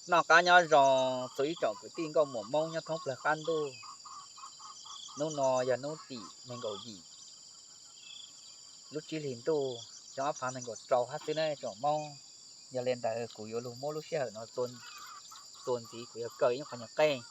nó cá nhau rồi suy chọn cái tin có một mong nhau không là can đô nó nò giờ nó tỉ mình gọi gì lúc chỉ liền đô cho phản mình gọi trâu hát thế này trâu mong giờ lên đại của yêu lu mô lúc xe nó tuần tuần gì của yêu cây nó phải nhập cây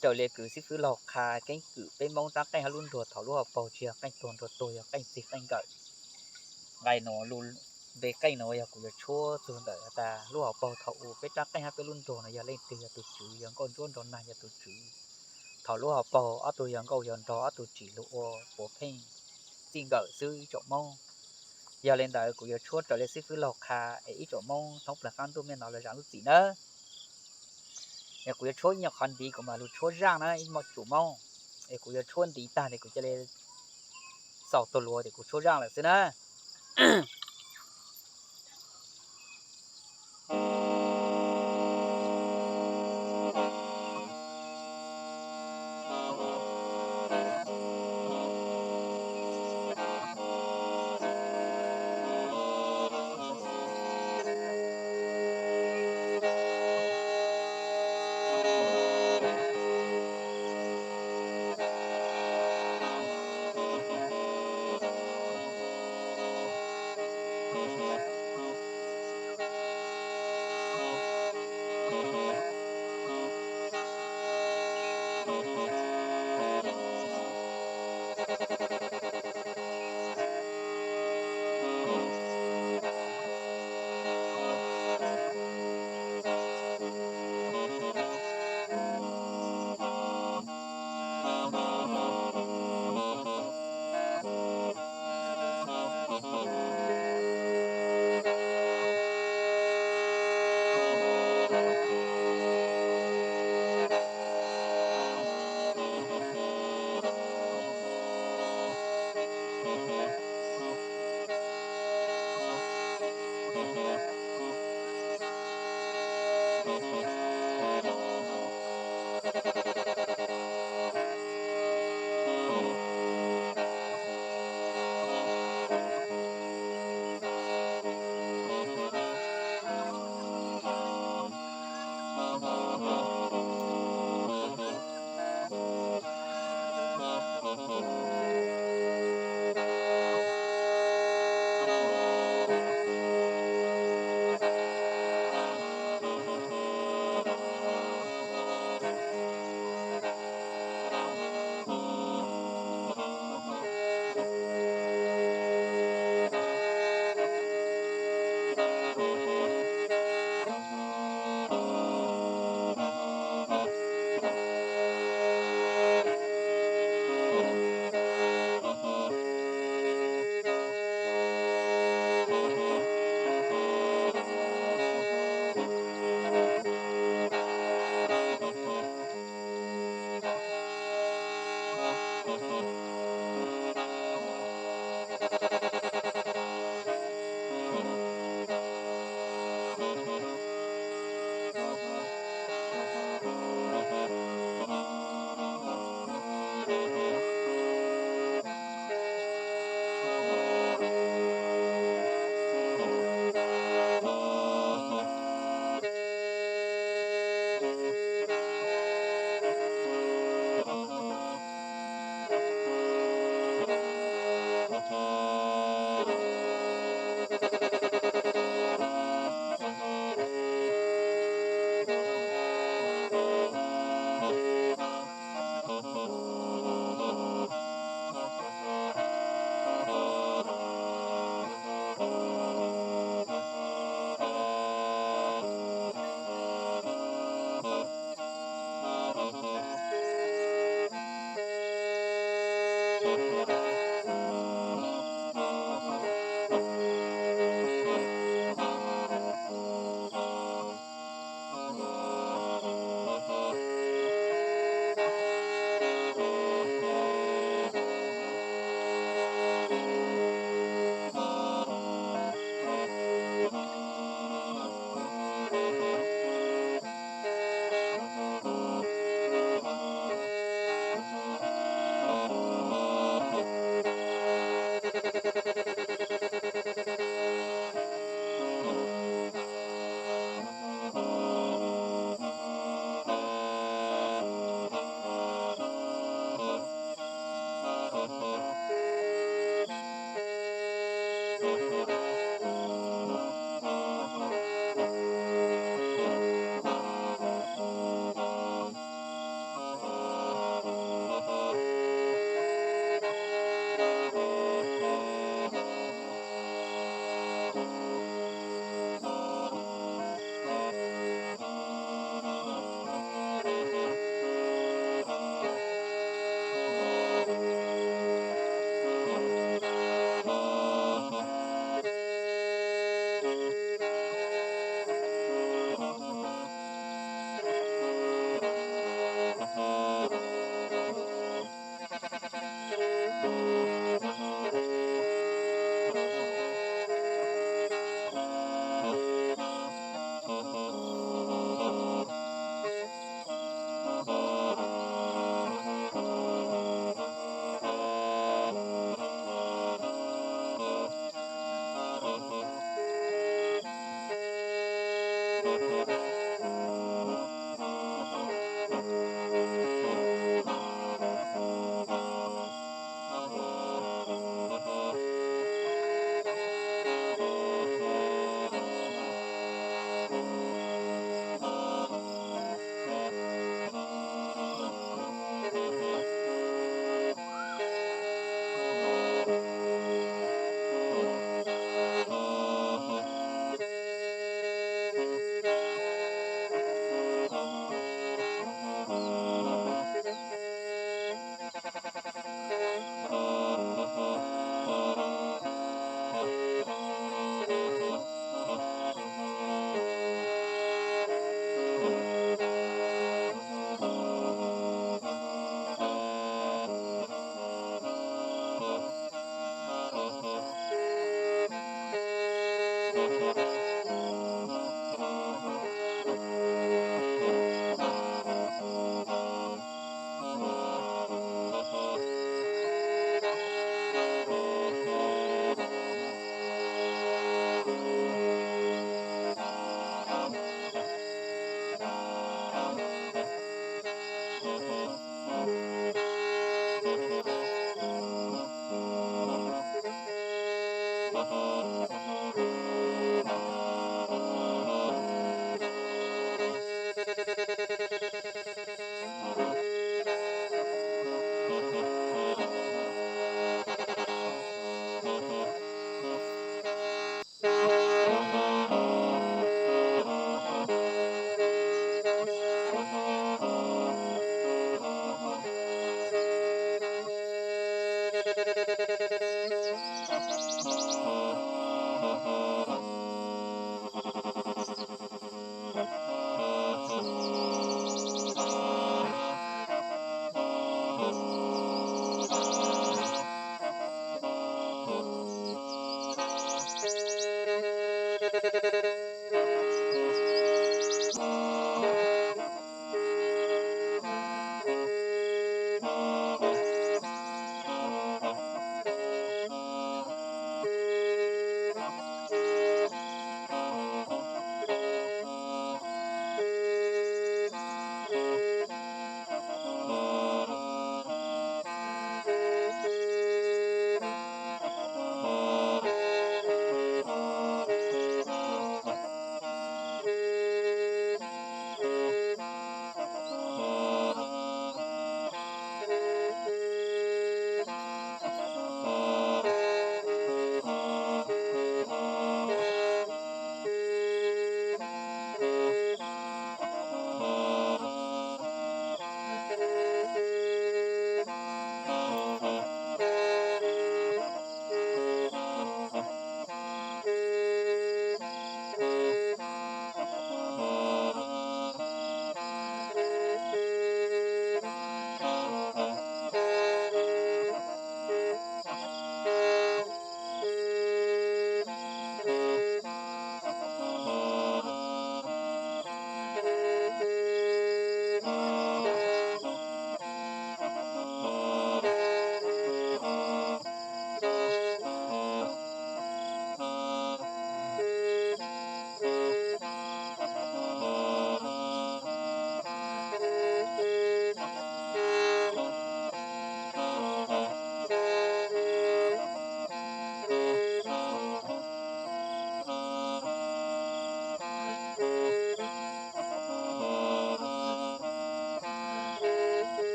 trở lại cứ xí phứ lọc khai cái cứ bên mong ta cái luôn ruột thảo lúa bầu chia cái tuần ruột tôi cái xí cái gậy ngày nó luôn về cây nó giờ của chúa tuần đợi ta lúa bầu thảo cái ta cái hai cái luôn ruột này giờ lên từ giờ từ chữ giờ con chuôn đòn này giờ từ chữ thảo lúa bầu ở tôi giờ câu giờ đó ở tôi chỉ lúa của phen xin gậy sư chỗ mong giờ lên đại của chúa trở lại xí phứ lọc khai ấy chỗ mong thông là căn tôi nghe nói là rằng lúc gì nữa em cũng chúa nhập hành đi của mà lúc chúa ra nó mà chủ mong em cũng chúa đi ta thì cũng cho lên sau tôi lúa thì cũng chúa ra là thế nè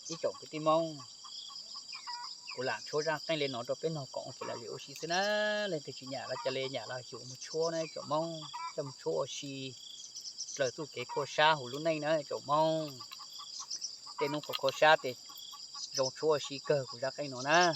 ý chọn cái tim mông của làng chỗ ra cái lên nó đó bên nó còn cái là liệu xí xí na lên thì chỉ nhà là cho lên nhà là chỗ một chỗ này chỗ mong trong chỗ xí lời tu cái cô sa hồ lúc này nữa chỗ mong tên nó có cô sa thì trong chỗ xí cơ của ra cái nó na